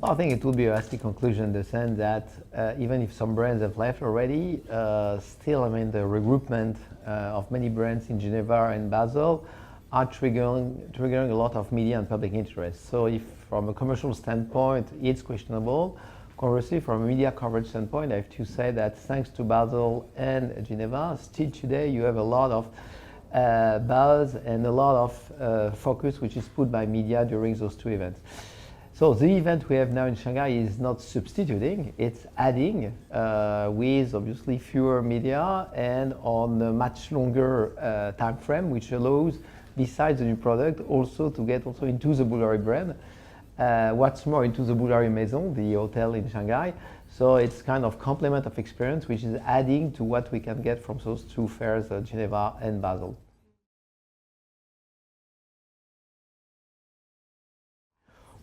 I think it would be a hasty conclusion in the sense that even if some brands have left already, still, I mean, the regroupment of many brands in Geneva and Basel are triggering a lot of media and public interest. So if from a commercial standpoint, it's questionable. Conversely, from a media coverage standpoint, I have to say that thanks to Basel and Geneva, still today you have a lot of buzz and a lot of focus which is put by media during those two events. So the event we have now in Shanghai is not substituting, it's adding with obviously fewer media and on a much longer time frame, which allows, besides the new product, also to get also into the BVLGARI brand. What's more, into the BVLGARI Maison, the hotel in Shanghai. So it's kind of complement of experience, which is adding to what we can get from those two fairs, Geneva and Basel.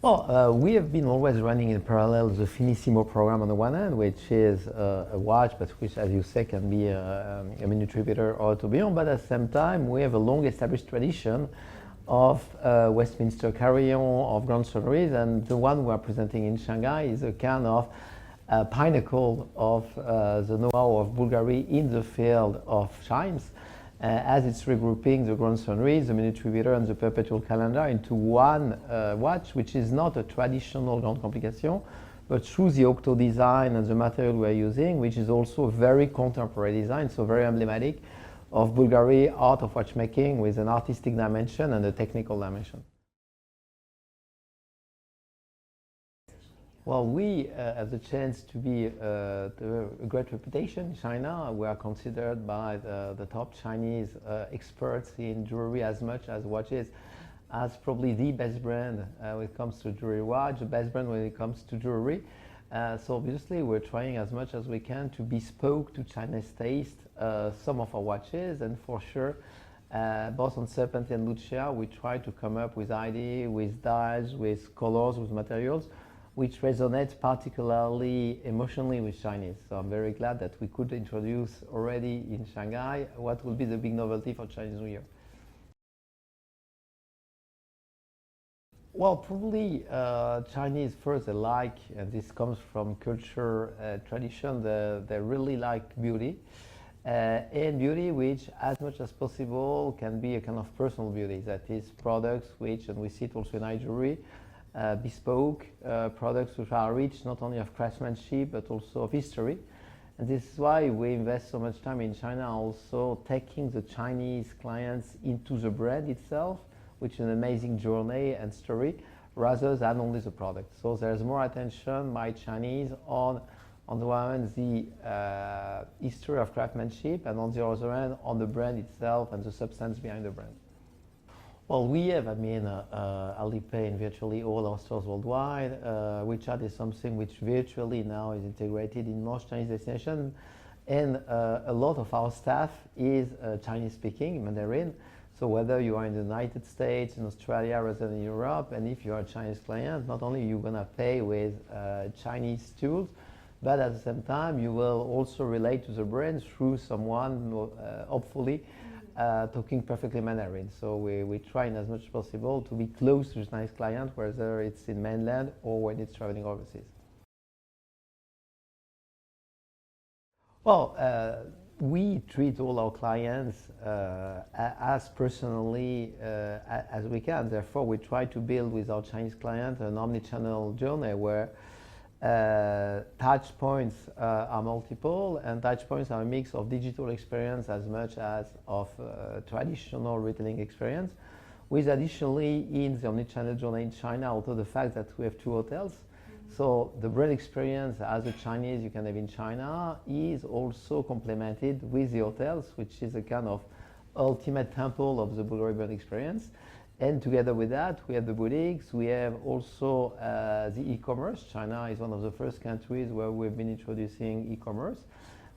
Well, we have been always running in parallel the Finissimo program on the one hand, which is a watch, but which, as you say, can be a mini tribute or a tourbillon. But at the same time, we have a long-established tradition of Westminster carillon, of grand sonneries, and the one we are presenting in Shanghai is a kind of pinnacle of the know-how of BVLGARI in the field of chimes. As it's regrouping the grand sonneries, the mini tribute, and the perpetual calendar into one watch, which is not a traditional grande complication, but through the octo design and the material we're using, which is also a very contemporary design, so very emblematic of BVLGARI art of watchmaking with an artistic dimension and a technical dimension. Well, we have the chance to be a great reputation in China. We are considered by the top Chinese experts in jewelry as much as watches as probably the best brand when it comes to jewelry watch, the best brand when it comes to jewelry. So obviously we're trying as much as we can to bespoke to Chinese taste some of our watches, and for sure both on Serpent and Lucia we try to come up with ideas, with dyes, with colors, with materials which resonates particularly emotionally with Chinese. So I'm very glad that we could introduce already in Shanghai what will be the big novelty for Chinese New Year. Well, probably Chinese first, they like, and this comes from culture, tradition, they really like beauty. And beauty which, as much as possible, can be a kind of personal beauty. That is products which, and we see it also in eye jewelry, bespoke products which are rich not only of craftsmanship but also of history. And this is why we invest so much time in China also taking the Chinese clients into the brand itself, which is an amazing journey and story, rather than only the product. So there's more attention by Chinese on the one hand the history of craftsmanship, and on the other hand on the brand itself and the substance behind the brand. Well, we have, I mean, Alipay in virtually all our stores worldwide. WeChat is something which virtually now is integrated in most Chinese destinations. And a lot of our staff is Chinese speaking, Mandarin. So whether you are in the United States, in Australia, rather than in Europe, and if you are a Chinese client, not only you're gonna pay with Chinese tools, but at the same time, you will also relate to the brand through someone, hopefully, talking perfectly Mandarin. So we try in as much as possible to be close to the Chinese client, whether it's in mainland or when it's traveling overseas. Well, we treat all our clients as personally as we can. Therefore, we try to build with our Chinese client an omni-channel journey where touch points are multiple, and touch points are a mix of digital experience as much as of traditional retailing experience, with additionally in the omnichannel journey in China also the fact that we have two hotels. So the brand experience as a Chinese you can have in China is also complemented with the hotels, which is a kind of ultimate temple of the BVLGARI brand experience. And together with that, we have the boutiques, we have also the e-commerce. China is one of the first countries where we've been introducing e-commerce,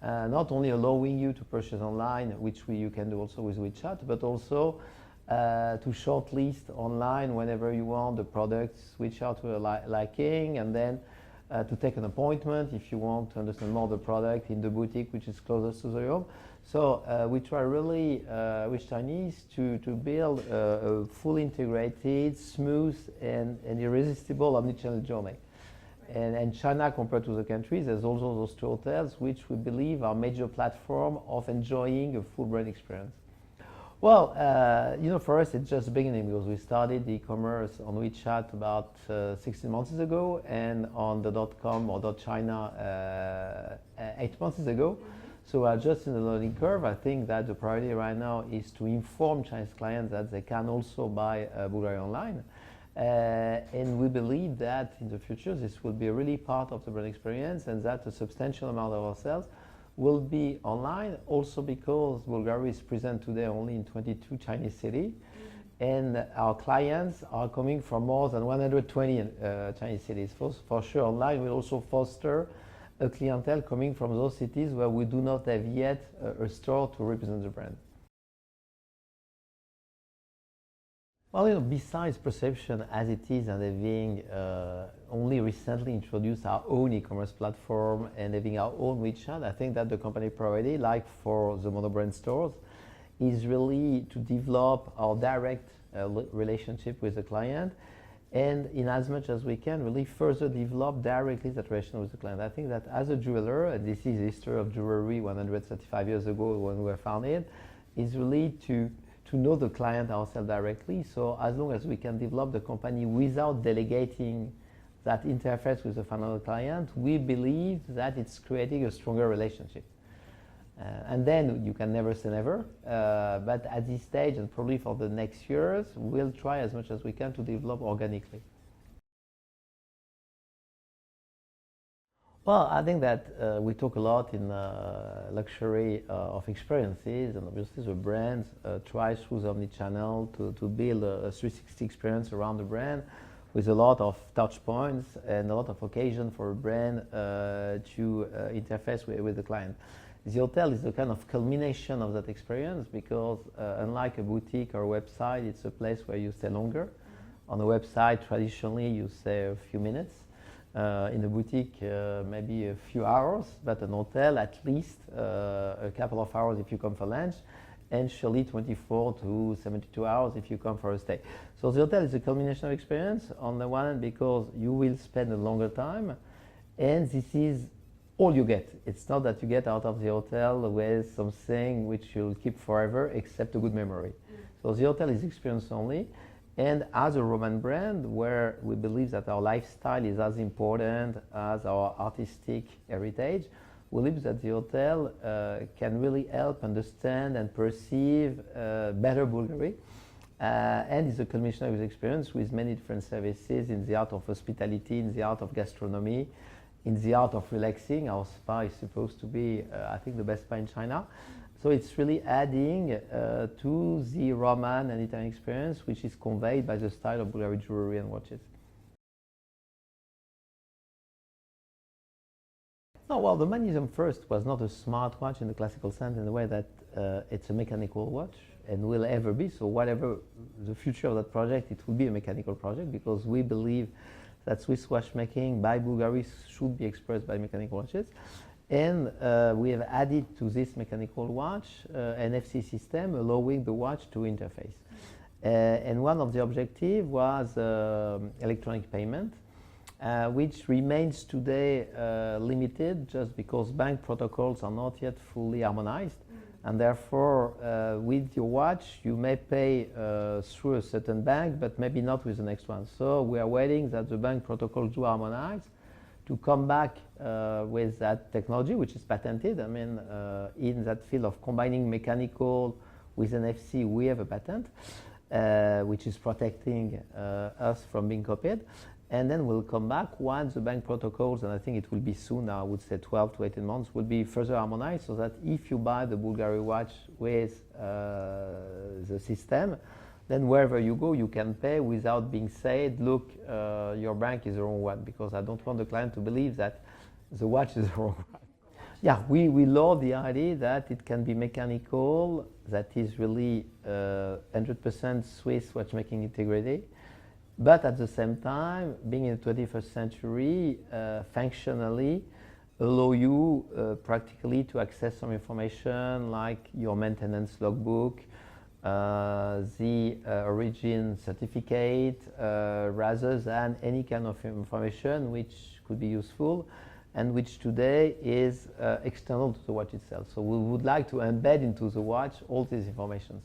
not only allowing you to purchase online, which you can do also with WeChat, but also to shortlist online whenever you want the products which are to your liking, and then to take an appointment if you want to understand more the product in the boutique which is closest to the home. So we try really with Chinese to build a fully integrated, smooth and irresistible omnichannel journey. and China compared to the countries, there's also those two hotels which we believe are major platform of enjoying a full brand experience. Well, for us it's just the beginning because we started e-commerce on WeChat about 16 months ago and on the .com or .china 8 months ago. So we're just in the learning curve. I think that the priority right now is to inform Chinese clients that they can also buy Bulgari online. And we believe that in the future this will be really part of the brand experience and that a substantial amount of our sales will be online, also because Bulgari is present today only in 22 Chinese cities, and our clients are coming from more than 120 Chinese cities. For sure, online will also foster a clientele coming from those cities where we do not have yet a store to represent the brand. Well, besides perception as it is and having only recently introduced our own e-commerce platform and having our own WeChat, I think that the company priority, like for the monobrand stores, is really to develop our direct relationship with the client and in as much as we can really further develop directly that relation with the client. I think that as a jeweler, and this is the history of jewelry 135 years ago when we were founded, is really to know the client ourselves directly. So as long as we can develop the company without delegating that interface with the final client, we believe that it's creating a stronger relationship. And then you can never say never, but at this stage and probably for the next years, we'll try as much as we can to develop organically. Well, I think that we talk a lot in luxury of experiences, and obviously the brands try through the omni-channel to build a 360 experience around the brand with a lot of touch points and a lot of occasion for a brand to interface with the client. The hotel is a kind of culmination of that experience because unlike a boutique or a website, it's a place where you stay longer. On a website, traditionally, you stay a few minutes. In a boutique, maybe a few hours, but an hotel, at least a couple of hours if you come for lunch, and surely 24 to 72 hours if you come for a stay. So the hotel is a culmination of experience on the one hand because you will spend a longer time, and this is all you get. It's not that you get out of the hotel with something which you'll keep forever except a good memory. So the hotel is experience only. And as a Roman brand, where we believe that our lifestyle is as important as our artistic heritage, we believe that the hotel can really help understand and perceive better Bulgari. And it's a culmination of experience with many different services in the art of hospitality, in the art of gastronomy, in the art of relaxing. Our spa is supposed to be, I think, the best spa in China. So it's really adding to the Roman and Italian experience, which is conveyed by the style of Bulgari jewelry and watches. No, well, the Magnesium first was not a smartwatch in the classical sense in the way that it's a mechanical watch and will ever be. So whatever the future of that project, it will be a mechanical project because we believe that Swiss watchmaking by Bulgari should be expressed by mechanical watches. And we have added to this mechanical watch an NFC system allowing the watch to interface. And one of the objectives was electronic payment, which remains today limited just because bank protocols are not yet fully harmonized. And therefore, with your watch, you may pay through a certain bank, but maybe not with the next one. So we are waiting that the bank protocols do harmonize to come back with that technology, which is patented. I mean, in that field of combining mechanical with NFC, we have a patent, which is protecting us from being copied. And then we'll come back once the bank protocols, and I think it will be soon, I would say 12 to 18 months, will be further harmonized so that if you buy the Bulgari watch with the system, then wherever you go, you can pay without being said, look, your bank is the wrong one, because I don't want the client to believe that the watch is the wrong one. Yeah, we love the idea that it can be mechanical, that is really 100% Swiss watchmaking integrity, but at the same time, being in the 21st century, functionally allow you practically to access some information like your maintenance logbook, the origin certificate, rather than any kind of information which would be useful, and which today is external to the watch itself. So we would like to embed into the watch all these informations.